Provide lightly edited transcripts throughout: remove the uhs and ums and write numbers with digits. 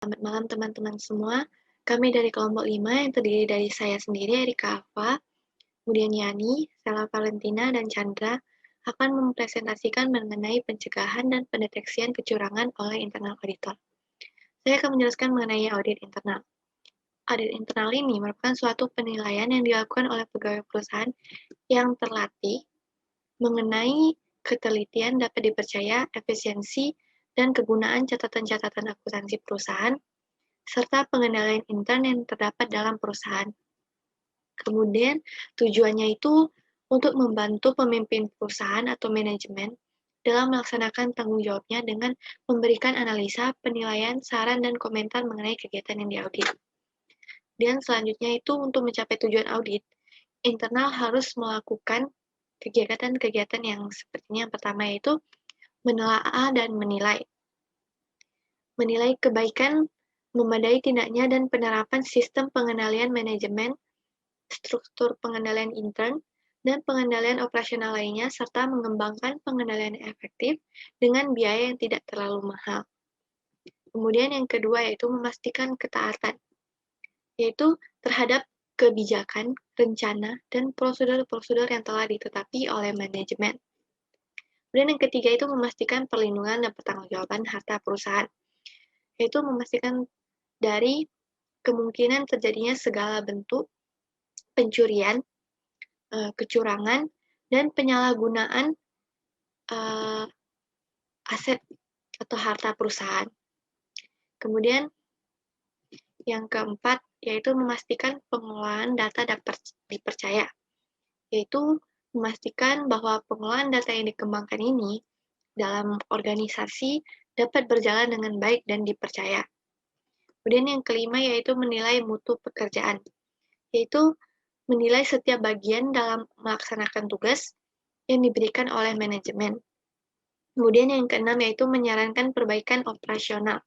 Selamat malam teman-teman semua. Kami dari kelompok 5 yang terdiri dari saya sendiri, Erika Alfa, kemudian Yani, Stella Valentina, dan Chandra akan mempresentasikan mengenai pencegahan dan pendeteksian kecurangan oleh internal auditor. Saya akan menjelaskan mengenai audit internal. Audit internal ini merupakan suatu penilaian yang dilakukan oleh pegawai perusahaan yang terlatih mengenai ketelitian dapat dipercaya, efisiensi, dan kegunaan catatan-catatan akuntansi perusahaan serta pengendalian intern yang terdapat dalam perusahaan. Kemudian, tujuannya itu untuk membantu pemimpin perusahaan atau manajemen dalam melaksanakan tanggung jawabnya dengan memberikan analisa, penilaian, saran, dan komentar mengenai kegiatan yang diaudit. Dan selanjutnya itu untuk mencapai tujuan audit, internal harus melakukan kegiatan-kegiatan yang sepertinya yang pertama yaitu menelaah dan menilai. Menilai kebaikan, memadai tindaknya dan penerapan sistem pengendalian manajemen, struktur pengendalian intern, dan pengendalian operasional lainnya, serta mengembangkan pengendalian efektif dengan biaya yang tidak terlalu mahal. Kemudian yang kedua yaitu memastikan ketaatan, yaitu terhadap kebijakan, rencana, dan prosedur-prosedur yang telah ditetapkan oleh manajemen. Kemudian yang ketiga itu memastikan perlindungan dan pertanggungjawaban harta perusahaan, yaitu memastikan dari kemungkinan terjadinya segala bentuk pencurian, kecurangan, dan penyalahgunaan aset atau harta perusahaan. Kemudian yang keempat yaitu memastikan pengelolaan data dapat dipercaya, yaitu memastikan bahwa pengelolaan data yang dikembangkan ini dalam organisasi dapat berjalan dengan baik dan dipercaya. Kemudian yang kelima yaitu menilai mutu pekerjaan, yaitu menilai setiap bagian dalam melaksanakan tugas yang diberikan oleh manajemen. Kemudian yang keenam yaitu menyarankan perbaikan operasional,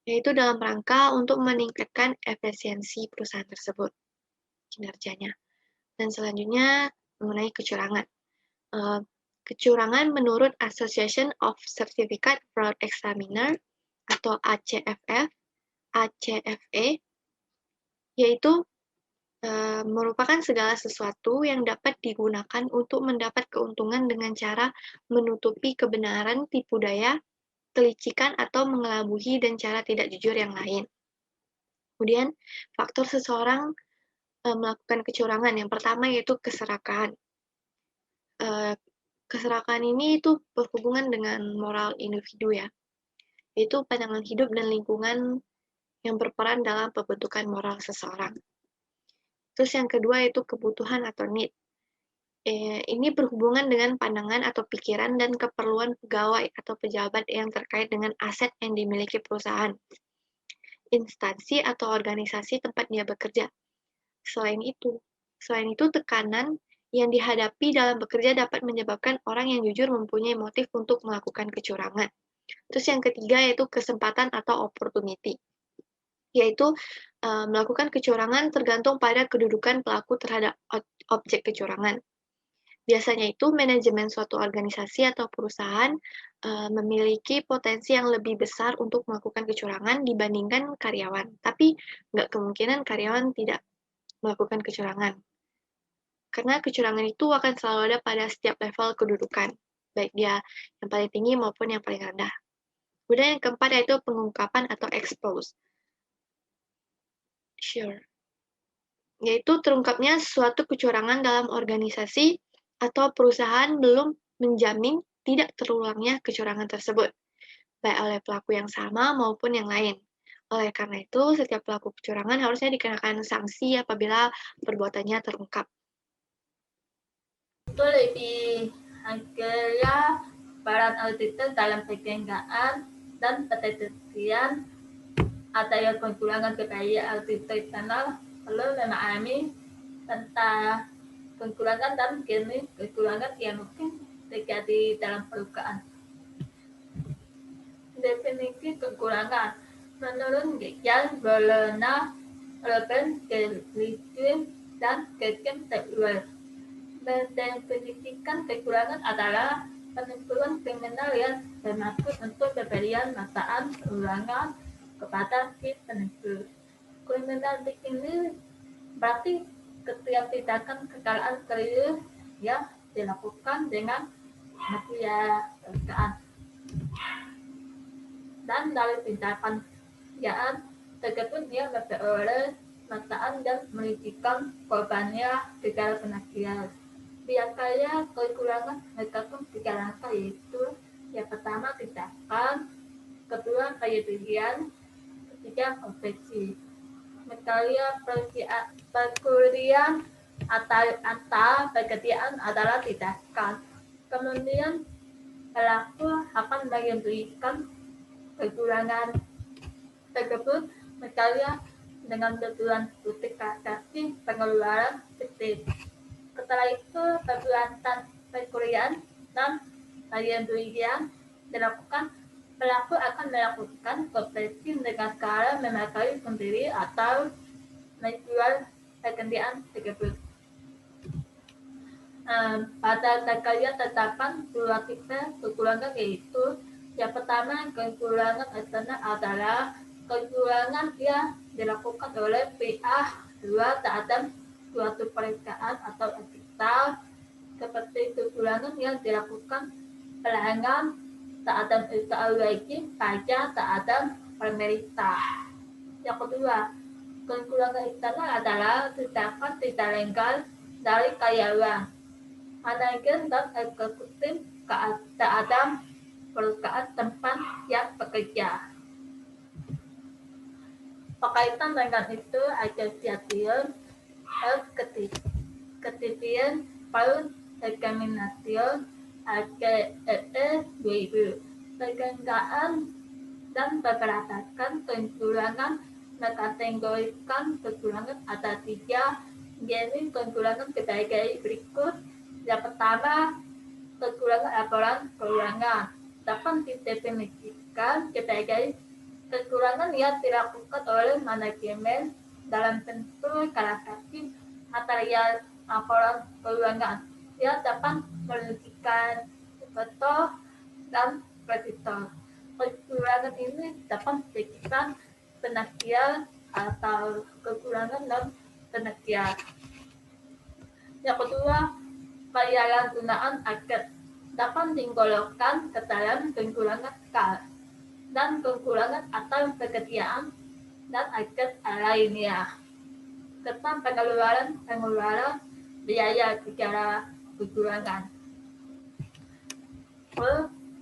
yaitu dalam rangka untuk meningkatkan efisiensi perusahaan tersebut, kinerjanya. Dan selanjutnya mengenai kecurangan. Kecurangan menurut Association of Certificate Fraud Examiner atau ACFE, yaitu merupakan segala sesuatu yang dapat digunakan untuk mendapat keuntungan dengan cara menutupi kebenaran, tipu daya, kelicikan, atau mengelabuhi dan cara tidak jujur yang lain. Kemudian, faktor seseorang melakukan kecurangan. Yang pertama yaitu keserakahan. Keserakahan ini itu berhubungan dengan moral individu ya, yaitu pandangan hidup dan lingkungan yang berperan dalam pembentukan moral seseorang. Terus yang kedua yaitu kebutuhan atau need. Ini berhubungan dengan pandangan atau pikiran dan keperluan pegawai atau pejabat yang terkait dengan aset yang dimiliki perusahaan, instansi atau organisasi tempat dia bekerja. Selain itu tekanan yang dihadapi dalam bekerja dapat menyebabkan orang yang jujur mempunyai motif untuk melakukan kecurangan. Terus yang ketiga yaitu kesempatan atau opportunity, yaitu melakukan kecurangan tergantung pada kedudukan pelaku terhadap objek kecurangan. Biasanya itu manajemen suatu organisasi atau perusahaan memiliki potensi yang lebih besar untuk melakukan kecurangan dibandingkan karyawan. Tapi nggak kemungkinan karyawan tidak melakukan kecurangan. Karena kecurangan itu akan selalu ada pada setiap level kedudukan, baik dia yang paling tinggi maupun yang paling rendah. Kemudian yang keempat yaitu pengungkapan atau expose. Yaitu terungkapnya suatu kecurangan dalam organisasi atau perusahaan belum menjamin tidak terulangnya kecurangan tersebut, baik oleh pelaku yang sama maupun yang lain. Oleh karena itu, setiap pelaku kecurangan harusnya dikenakan sanksi apabila perbuatannya terungkap. Itu lebih akhirnya peran auditor dalam pencegahan dan pendeteksian adanya kekurangan kepada auditor internal perlu memahami tentang kekurangan dan jenis kekurangan yang mungkin terjadi dalam perusahaan. Definisi kekurangan menurut Gejala Bologna, Robin Kelly dan Kekem Taylor mendefinisikan kekurangan adalah penipuan kriminal yang bermaksud untuk pemberian manfaat ulangan kepada si penegak. Kriminalistik ini berarti setiap tindakan kekayaan keliru yang dilakukan dengan menyia-nyiakan dan dari tindakan kejahatan tersebut dia memperoleh manfaat dan merugikan korbannya secara finansial. Biasanya kekurangan tergantung tiga langkah, yaitu yang pertama tindakan, kedua kerugian, ketiga konfesi. Misalnya perkuliahan atau pekerjaan adalah tindakan. Kemudian pelaku akan memberikan kekurangan tersebut, misalnya dengan tujuan justifikasi pengeluaran fiktif. Setelah itu perbuatan perkuliahan dan kerugian dilakukan. Pelaku akan melakukan konversi dengan cara memakai sendiri atau menjual pekerjaan tersebut. Pada terkait tetapan dua tipe kekurangan, yaitu yang pertama kekurangan eksternal adalah kekurangan yang dilakukan oleh pihak luar terhadap suatu pekerjaan atau aktivitas, seperti kekurangan yang dilakukan pelanggan terhadap usaha wajib pajak terhadap pemerintah. Yang kedua, kekurangan eksternal adalah tindakan tidak legal dari karyawan, manajer dan eksekutif terhadap perusahaan tempat yang bekerja. Berkaitan dengan itu, asosiasi ketidian paun eksaminasi AKEE 2000 perkiraan dan berdasarkan kekurangan mengkategorikan kekurangan ada 3 jenis kekurangan sebagai berikut. Yang pertama, kekurangan laporan keuangan dapat didefinisikan sebagai kekurangan yang dilakukan oleh manajemen dalam bentuk klasifikasi material laporan keuangan yang dapat merugikan investor dan kreditor. Kekurangan ini dapat dilakukan finansial atau kekurangan non finansial. Yang kedua, penyalahgunaan aset dapat digolongkan ke dalam kekurangan skala dan kekurangan atau pekerjaan dan aset lainnya. Tentang pengeluaran biaya secara kekurangan.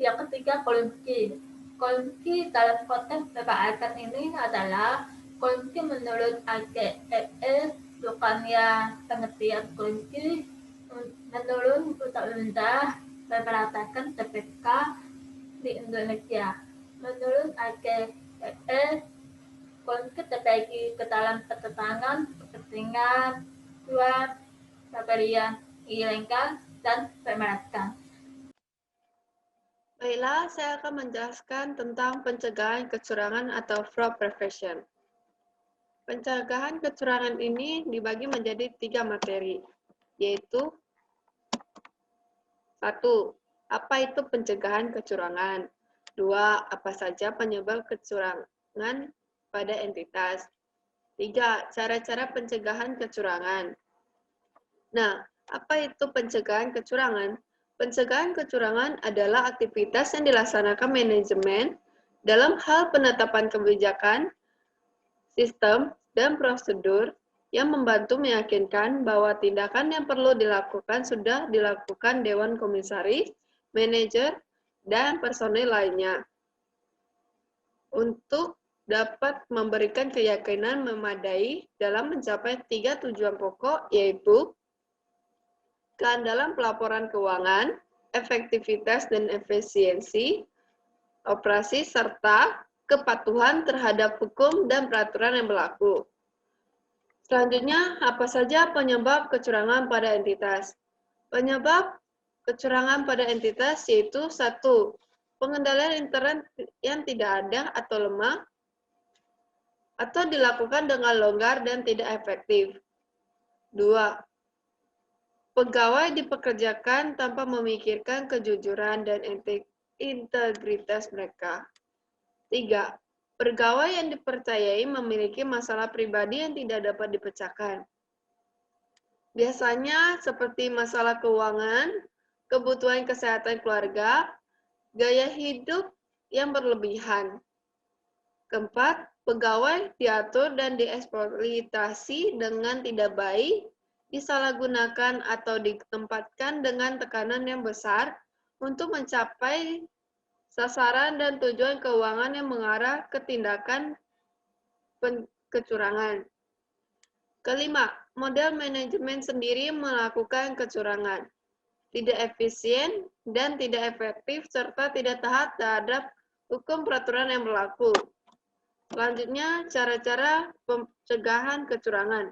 Yang ketiga, korupsi. Korupsi dalam konteks kekayaan ini adalah korupsi menurut AKEE, bukannya pengertian korupsi menurut undang-undang pemberantasan TPK di Indonesia. Menurut AKEE, korupsi terbagi ke dalam pertentangan kepentingan, suap, pemberian ilegal, dan pemerasan. Baiklah, saya akan menjelaskan tentang pencegahan kecurangan atau fraud prevention. Pencegahan kecurangan ini dibagi menjadi 3 materi, yaitu 1. Apa itu pencegahan kecurangan? 2. Apa saja penyebab kecurangan pada entitas? 3. Cara-cara pencegahan kecurangan. Nah, apa itu pencegahan kecurangan? Pencegahan kecurangan adalah aktivitas yang dilaksanakan manajemen dalam hal penetapan kebijakan, sistem, dan prosedur yang membantu meyakinkan bahwa tindakan yang perlu dilakukan sudah dilakukan Dewan Komisaris, manajer, dan personel lainnya untuk dapat memberikan keyakinan memadai dalam mencapai 3 tujuan pokok, yaitu keandalan pelaporan keuangan, efektivitas dan efisiensi operasi, serta kepatuhan terhadap hukum dan peraturan yang berlaku. Selanjutnya, apa saja penyebab kecurangan pada entitas? Penyebab kecurangan pada entitas yaitu 1. Pengendalian internet yang tidak ada atau lemah, atau dilakukan dengan longgar dan tidak efektif. 2. Pegawai dipekerjakan tanpa memikirkan kejujuran dan integritas mereka. 3. Pegawai yang dipercayai memiliki masalah pribadi yang tidak dapat dipecahkan. Biasanya seperti masalah keuangan, kebutuhan kesehatan keluarga, gaya hidup yang berlebihan. Keempat, pegawai diatur dan dieksploitasi dengan tidak baik, disalahgunakan atau ditempatkan dengan tekanan yang besar untuk mencapai sasaran dan tujuan keuangan yang mengarah ke tindakan kecurangan. Kelima, model manajemen sendiri melakukan kecurangan, tidak efisien dan tidak efektif serta tidak taat terhadap hukum peraturan yang berlaku. Selanjutnya, cara-cara pencegahan kecurangan.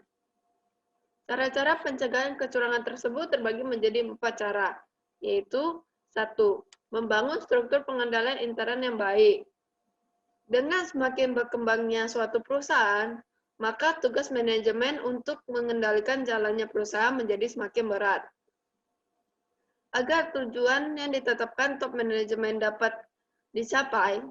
Cara-cara pencegahan kecurangan tersebut terbagi menjadi 4 cara, yaitu 1. Membangun struktur pengendalian intern yang baik. Dengan semakin berkembangnya suatu perusahaan, maka tugas manajemen untuk mengendalikan jalannya perusahaan menjadi semakin berat. Agar tujuan yang ditetapkan top manajemen dapat dicapai,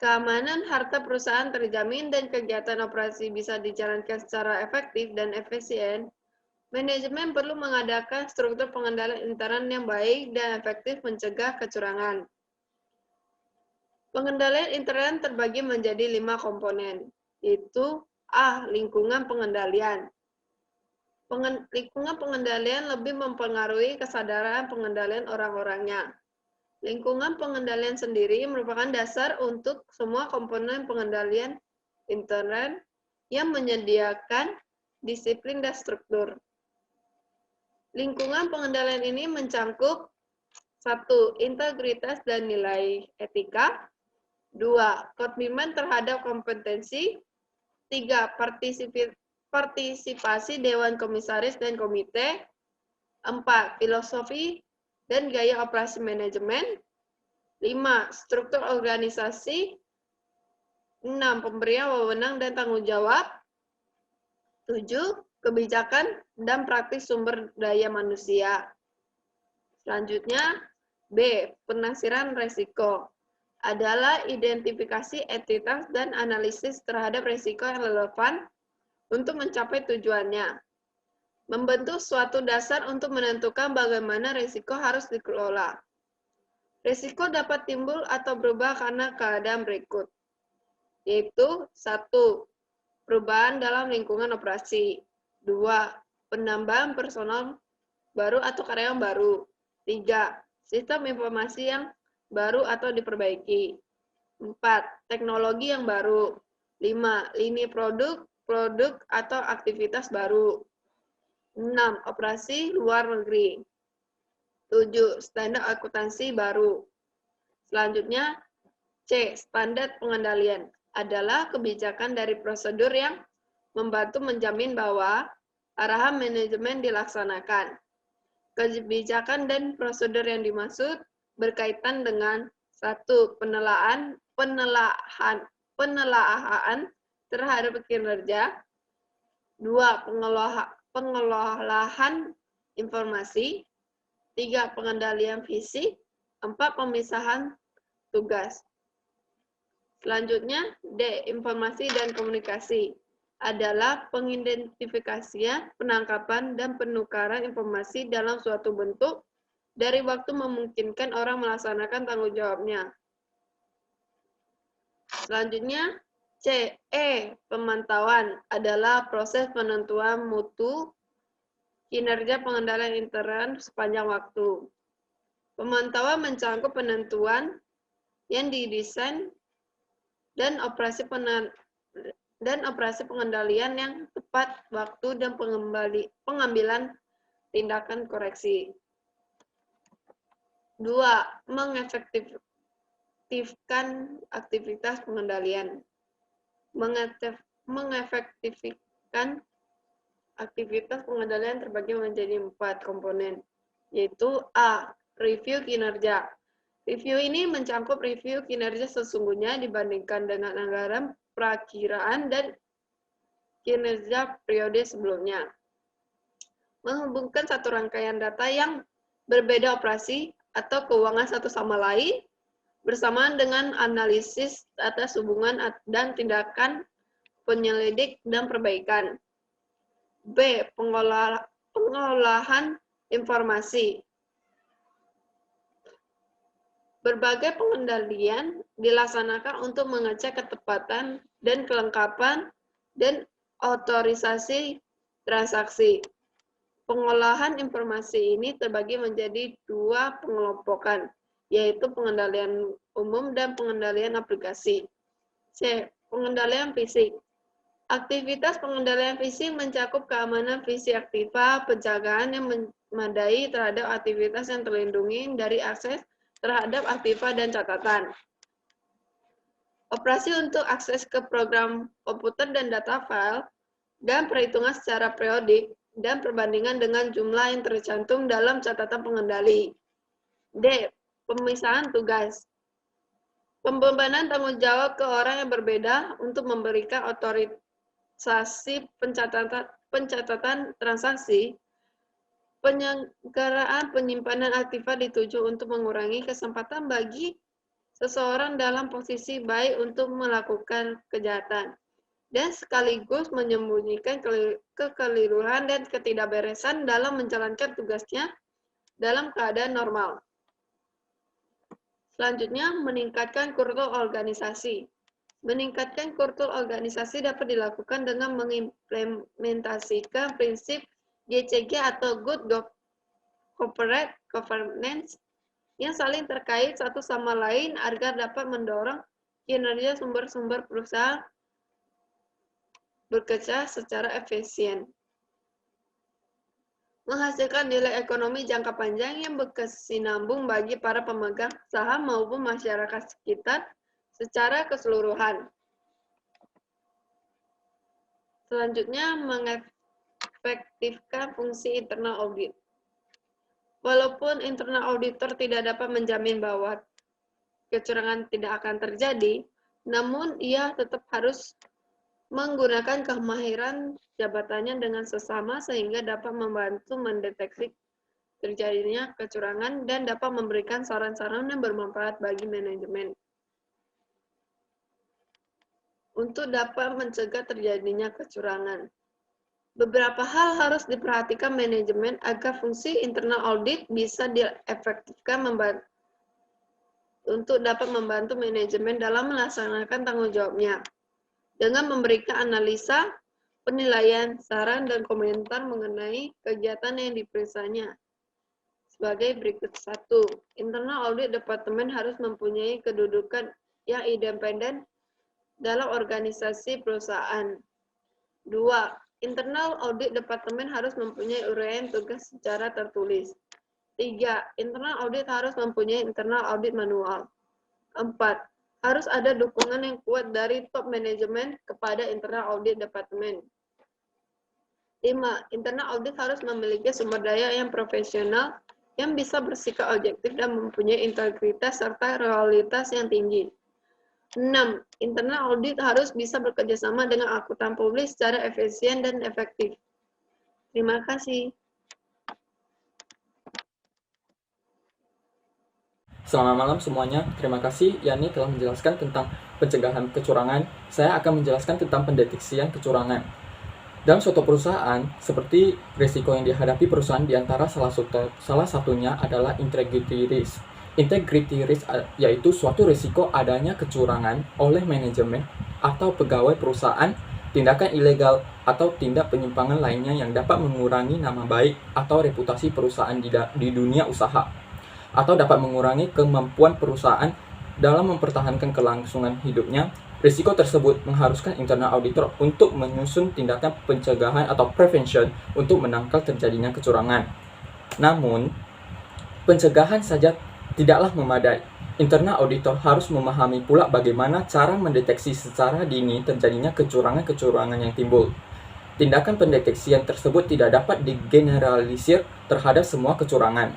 keamanan harta perusahaan terjamin dan kegiatan operasi bisa dijalankan secara efektif dan efisien, manajemen perlu mengadakan struktur pengendalian intern yang baik dan efektif mencegah kecurangan. Pengendalian intern terbagi menjadi 5 komponen, yaitu A. Lingkungan pengendalian. Lingkungan pengendalian lebih mempengaruhi kesadaran pengendalian orang-orangnya. Lingkungan pengendalian sendiri merupakan dasar untuk semua komponen pengendalian intern yang menyediakan disiplin dan struktur. Lingkungan pengendalian ini mencangkup 1. Integritas dan nilai etika. 2. Komitmen terhadap kompetensi. 3. Partisipasi Dewan Komisaris dan Komite. 4. Filosofi dan gaya operasi manajemen. 5. Struktur organisasi. 6. Pemberian wewenang dan tanggung jawab. 7. Kebijakan dan praktik sumber daya manusia. Selanjutnya, B. Penafsiran resiko. Adalah identifikasi entitas dan analisis terhadap risiko yang relevan untuk mencapai tujuannya. Membentuk suatu dasar untuk menentukan bagaimana risiko harus dikelola. Risiko dapat timbul atau berubah karena keadaan berikut, yaitu 1. Perubahan dalam lingkungan operasi. 2. Penambahan personal baru atau karyawan baru. 3. Sistem informasi yang baru atau diperbaiki. 4. Teknologi yang baru. 5. Lini produk atau aktivitas baru. 6. Operasi luar negeri. 7. Standar akuntansi baru. Selanjutnya, C. Standar pengendalian adalah kebijakan dari prosedur yang membantu menjamin bahwa arahan manajemen dilaksanakan. Kebijakan dan prosedur yang dimaksud berkaitan dengan 1. Penelaahan terhadap kinerja. 2. Pengolahan informasi. 3. Pengendalian fisik. 4. Pemisahan tugas. Selanjutnya, D. Informasi dan komunikasi adalah pengidentifikasian, penangkapan, dan penukaran informasi dalam suatu bentuk dari waktu memungkinkan orang melaksanakan tanggung jawabnya. Selanjutnya, C. Pemantauan adalah proses penentuan mutu kinerja pengendalian intern sepanjang waktu. Pemantauan mencangkup penentuan yang didesain dan operasi pengendalian yang tepat waktu dan pengambilan tindakan koreksi. 2. Mengefektifkan aktivitas pengendalian. Mengefektifkan aktivitas pengendalian terbagi menjadi 4 komponen, yaitu A. Review kinerja. Review ini mencangkup review kinerja sesungguhnya dibandingkan dengan anggaran perakiraan dan kinerja periode sebelumnya. Menghubungkan satu rangkaian data yang berbeda operasi atau keuangan satu sama lain, bersamaan dengan analisis atas hubungan dan tindakan penyelidik dan perbaikan. B. Pengolahan informasi. Berbagai pengendalian dilaksanakan untuk mengecek ketepatan dan kelengkapan dan otorisasi transaksi. Pengolahan informasi ini terbagi menjadi dua pengelompokan, yaitu pengendalian umum dan pengendalian aplikasi. C. Pengendalian fisik. Aktivitas pengendalian fisik mencakup keamanan fisik aktiva, penjagaan yang memadai terhadap aktivitas yang terlindungi dari akses terhadap aktiva dan catatan. Operasi untuk akses ke program komputer dan data file, dan perhitungan secara periodik, dan perbandingan dengan jumlah yang tercantum dalam catatan pengendali. D. Pemisahan tugas. Pembebanan tanggung jawab ke orang yang berbeda untuk memberikan otorisasi pencatatan transaksi. Penyelenggaraan penyimpanan aktiva dituju untuk mengurangi kesempatan bagi seseorang dalam posisi baik untuk melakukan kejahatan, dan sekaligus menyembunyikan kekeliruan dan ketidakberesan dalam menjalankan tugasnya dalam keadaan normal. Selanjutnya, meningkatkan kultur organisasi. Meningkatkan kultur organisasi dapat dilakukan dengan mengimplementasikan prinsip GCG atau Good Corporate Governance yang saling terkait satu sama lain agar dapat mendorong kinerja sumber-sumber perusahaan bekerja secara efisien. Menghasilkan nilai ekonomi jangka panjang yang berkesinambung bagi para pemegang saham maupun masyarakat sekitar secara keseluruhan. Selanjutnya, mengefektifkan fungsi internal audit. Walaupun internal auditor tidak dapat menjamin bahwa kecurangan tidak akan terjadi, namun ia tetap harus menggunakan kemahiran jabatannya dengan sesama sehingga dapat membantu mendeteksi terjadinya kecurangan dan dapat memberikan saran-saran yang bermanfaat bagi manajemen untuk dapat mencegah terjadinya kecurangan. Beberapa hal harus diperhatikan manajemen agar fungsi internal audit bisa diefektifkan untuk dapat membantu manajemen dalam melaksanakan tanggung jawabnya, dengan memberikan analisa, penilaian, saran, dan komentar mengenai kegiatan yang diperiksanya. Sebagai berikut: 1. Internal Audit Departemen harus mempunyai kedudukan yang independen dalam organisasi perusahaan. 2. Internal Audit Departemen harus mempunyai uraian tugas secara tertulis. 3. Internal Audit harus mempunyai internal audit manual. 4. Harus ada dukungan yang kuat dari top manajemen kepada internal audit departemen. 5. Internal audit harus memiliki sumber daya yang profesional, yang bisa bersikap objektif dan mempunyai integritas serta loyalitas yang tinggi. 6. Internal audit harus bisa bekerjasama dengan akuntan publik secara efisien dan efektif. Terima kasih. Selamat malam semuanya. Terima kasih Yani telah menjelaskan tentang pencegahan kecurangan. Saya akan menjelaskan tentang pendeteksian kecurangan. Dalam suatu perusahaan, seperti risiko yang dihadapi perusahaan diantara salah satunya adalah integrity risk. Integrity risk yaitu suatu risiko adanya kecurangan oleh manajemen atau pegawai perusahaan, tindakan ilegal atau tindak penyimpangan lainnya yang dapat mengurangi nama baik atau reputasi perusahaan di dunia usaha, atau dapat mengurangi kemampuan perusahaan dalam mempertahankan kelangsungan hidupnya. Risiko tersebut mengharuskan internal auditor untuk menyusun tindakan pencegahan atau prevention untuk menangkal terjadinya kecurangan. Namun, pencegahan saja tidaklah memadai. Internal auditor harus memahami pula bagaimana cara mendeteksi secara dini terjadinya kecurangan-kecurangan yang timbul. Tindakan pendeteksian tersebut tidak dapat digeneralisir terhadap semua kecurangan.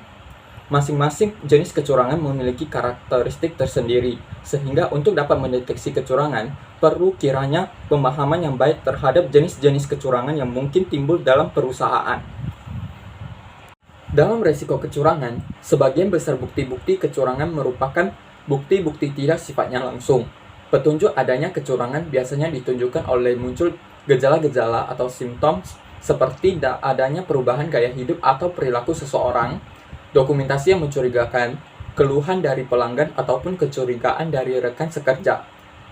Masing-masing jenis kecurangan memiliki karakteristik tersendiri, sehingga untuk dapat mendeteksi kecurangan, perlu kiranya pemahaman yang baik terhadap jenis-jenis kecurangan yang mungkin timbul dalam perusahaan. Dalam resiko kecurangan, sebagian besar bukti-bukti kecurangan merupakan bukti-bukti tidak sifatnya langsung. Petunjuk adanya kecurangan biasanya ditunjukkan oleh muncul gejala-gejala atau simptom seperti adanya perubahan gaya hidup atau perilaku seseorang, dokumentasi yang mencurigakan, keluhan dari pelanggan ataupun kecurigaan dari rekan sekerja.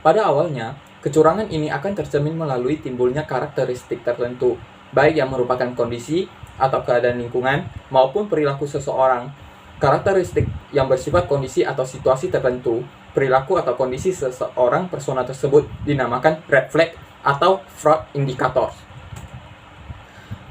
Pada awalnya, kecurangan ini akan tercermin melalui timbulnya karakteristik tertentu, baik yang merupakan kondisi atau keadaan lingkungan maupun perilaku seseorang. Karakteristik yang bersifat kondisi atau situasi tertentu, perilaku atau kondisi seseorang persona tersebut dinamakan red flag atau fraud indicators.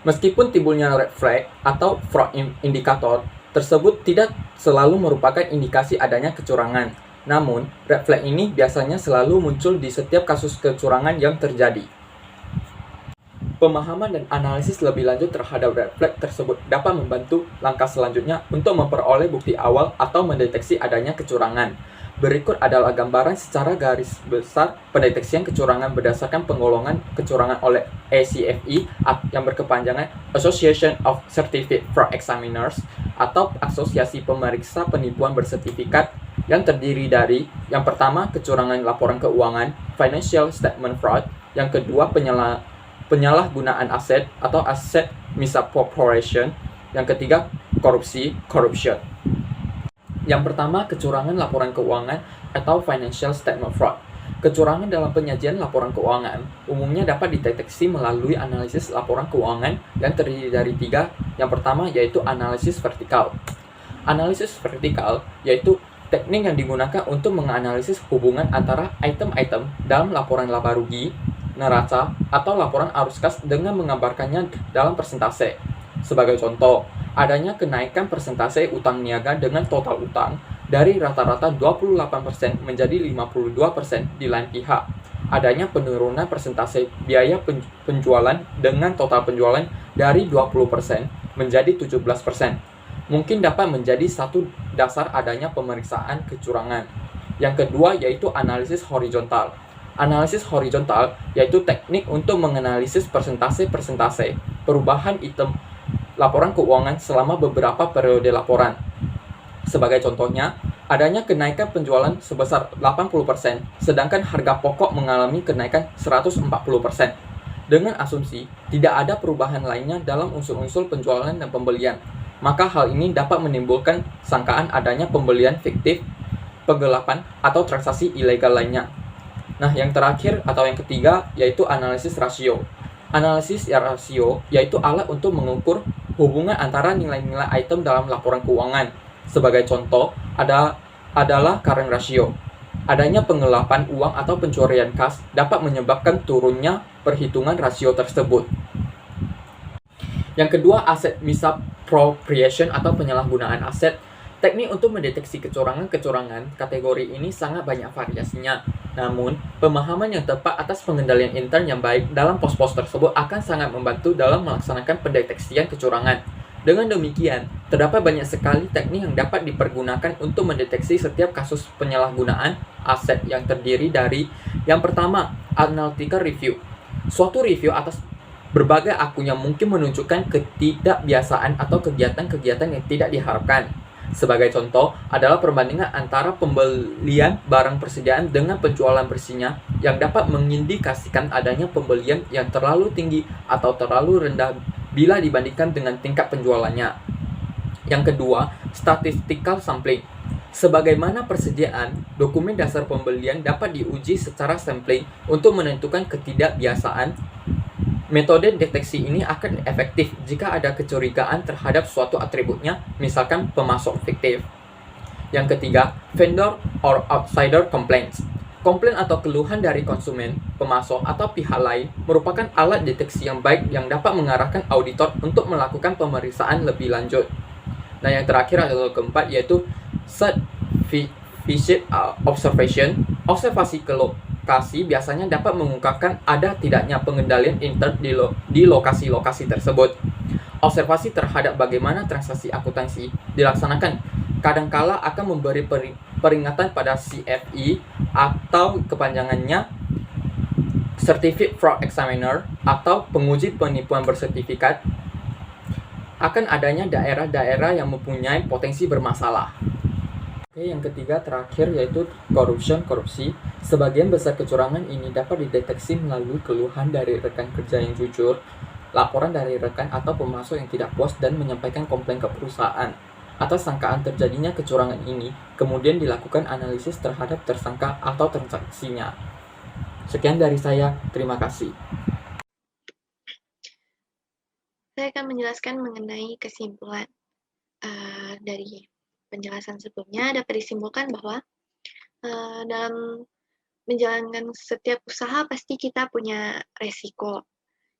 Meskipun timbulnya red flag atau fraud indikator tersebut tidak selalu merupakan indikasi adanya kecurangan. Namun, red flag ini biasanya selalu muncul di setiap kasus kecurangan yang terjadi. Pemahaman dan analisis lebih lanjut terhadap red flag tersebut dapat membantu langkah selanjutnya untuk memperoleh bukti awal atau mendeteksi adanya kecurangan. Berikut adalah gambaran secara garis besar pendeteksian kecurangan berdasarkan penggolongan kecurangan oleh ACFE yang berkepanjangan Association of Certified Fraud Examiners atau Asosiasi Pemeriksa Penipuan Bersertifikat, yang terdiri dari yang pertama kecurangan laporan keuangan (financial statement fraud), yang kedua penyalahgunaan aset atau asset misappropriation, yang ketiga korupsi (corruption). Yang pertama, kecurangan laporan keuangan atau financial statement fraud. Kecurangan dalam penyajian laporan keuangan umumnya dapat dideteksi melalui analisis laporan keuangan yang terdiri dari tiga. Yang pertama yaitu analisis vertikal. Analisis vertikal yaitu teknik yang digunakan untuk menganalisis hubungan antara item-item dalam laporan laba rugi, neraca, atau laporan arus kas dengan menggambarkannya dalam persentase. Sebagai contoh, adanya kenaikan persentase utang niaga dengan total utang dari rata-rata 28% menjadi 52% di lain pihak. Adanya penurunan persentase biaya penjualan dengan total penjualan dari 20% menjadi 17%. Mungkin dapat menjadi satu dasar adanya pemeriksaan kecurangan. Yang kedua yaitu analisis horizontal. Analisis horizontal yaitu teknik untuk menganalisis persentase-persentase perubahan item laporan keuangan selama beberapa periode laporan. Sebagai contohnya, adanya kenaikan penjualan sebesar 80%, sedangkan harga pokok mengalami kenaikan 140%. Dengan asumsi tidak ada perubahan lainnya dalam unsur-unsur penjualan dan pembelian, maka hal ini dapat menimbulkan sangkaan adanya pembelian fiktif, penggelapan, atau transaksi ilegal lainnya. Nah, yang terakhir atau yang ketiga yaitu analisis rasio. Analisis rasio yaitu alat untuk mengukur hubungan antara nilai-nilai item dalam laporan keuangan. Sebagai contoh adalah current ratio. Adanya penggelapan uang atau pencurian kas dapat menyebabkan turunnya perhitungan rasio tersebut. Yang kedua, aset misappropriation atau penyalahgunaan aset. Teknik untuk mendeteksi kecurangan-kecurangan kategori ini sangat banyak variasinya. Namun, pemahaman yang tepat atas pengendalian intern yang baik dalam pos-pos tersebut akan sangat membantu dalam melaksanakan pendeteksian kecurangan. Dengan demikian, terdapat banyak sekali teknik yang dapat dipergunakan untuk mendeteksi setiap kasus penyalahgunaan aset yang terdiri dari yang pertama, analytical review. Suatu review atas berbagai akun yang mungkin menunjukkan ketidakbiasaan atau kegiatan-kegiatan yang tidak diharapkan. Sebagai contoh adalah perbandingan antara pembelian barang persediaan dengan penjualan bersihnya yang dapat mengindikasikan adanya pembelian yang terlalu tinggi atau terlalu rendah bila dibandingkan dengan tingkat penjualannya. Yang kedua, statistical sampling. Sebagaimana persediaan, dokumen dasar pembelian dapat diuji secara sampling untuk menentukan ketidakbiasaan. Metode deteksi ini akan efektif jika ada kecurigaan terhadap suatu atributnya, misalkan pemasok fiktif. Yang ketiga, vendor or outsider complaints. Komplain atau keluhan dari konsumen, pemasok, atau pihak lain merupakan alat deteksi yang baik yang dapat mengarahkan auditor untuk melakukan pemeriksaan lebih lanjut. Nah, yang terakhir atau keempat yaitu visit observation. Observasi ke lokasi biasanya dapat mengungkapkan ada tidaknya pengendalian intern di lokasi-lokasi tersebut. Observasi terhadap bagaimana transaksi akuntansi dilaksanakan kadangkala akan memberi peringatan pada CFE atau kepanjangannya Certified Fraud Examiner atau penguji penipuan bersertifikat akan adanya daerah-daerah yang mempunyai potensi bermasalah. Oke, yang ketiga terakhir yaitu korupsi. Sebagian besar kecurangan ini dapat dideteksi melalui keluhan dari rekan kerja yang jujur, laporan dari rekan atau pemasok yang tidak puas dan menyampaikan komplain ke perusahaan. Atas sangkaan terjadinya kecurangan ini, kemudian dilakukan analisis terhadap tersangka atau transaksinya. Sekian dari saya, terima kasih. Saya akan menjelaskan mengenai kesimpulan. Dari penjelasan sebelumnya dapat disimpulkan bahwa dalam menjalankan setiap usaha pasti kita punya resiko,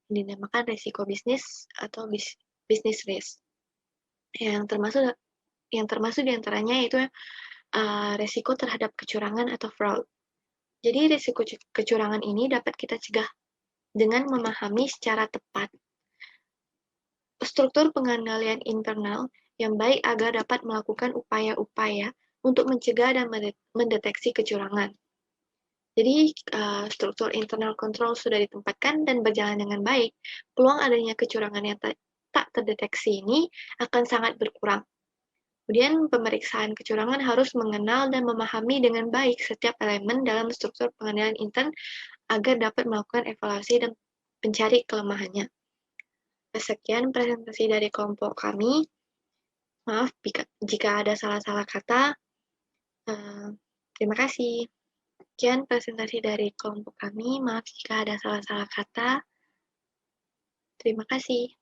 dinamakan resiko bisnis atau business risk. Yang termasuk diantaranya yaitu resiko terhadap kecurangan atau fraud. Jadi resiko kecurangan ini dapat kita cegah dengan memahami secara tepat struktur pengendalian internal yang baik agar dapat melakukan upaya-upaya untuk mencegah dan mendeteksi kecurangan. Jadi, struktur internal control sudah ditempatkan dan berjalan dengan baik, peluang adanya kecurangan yang tak terdeteksi ini akan sangat berkurang. Kemudian, pemeriksaan kecurangan harus mengenal dan memahami dengan baik setiap elemen dalam struktur pengendalian intern agar dapat melakukan evaluasi dan mencari kelemahannya. Sekian presentasi dari kelompok kami. Maaf jika ada salah-salah kata. Terima kasih. Sekian presentasi dari kelompok kami. Maaf jika ada salah-salah kata. Terima kasih.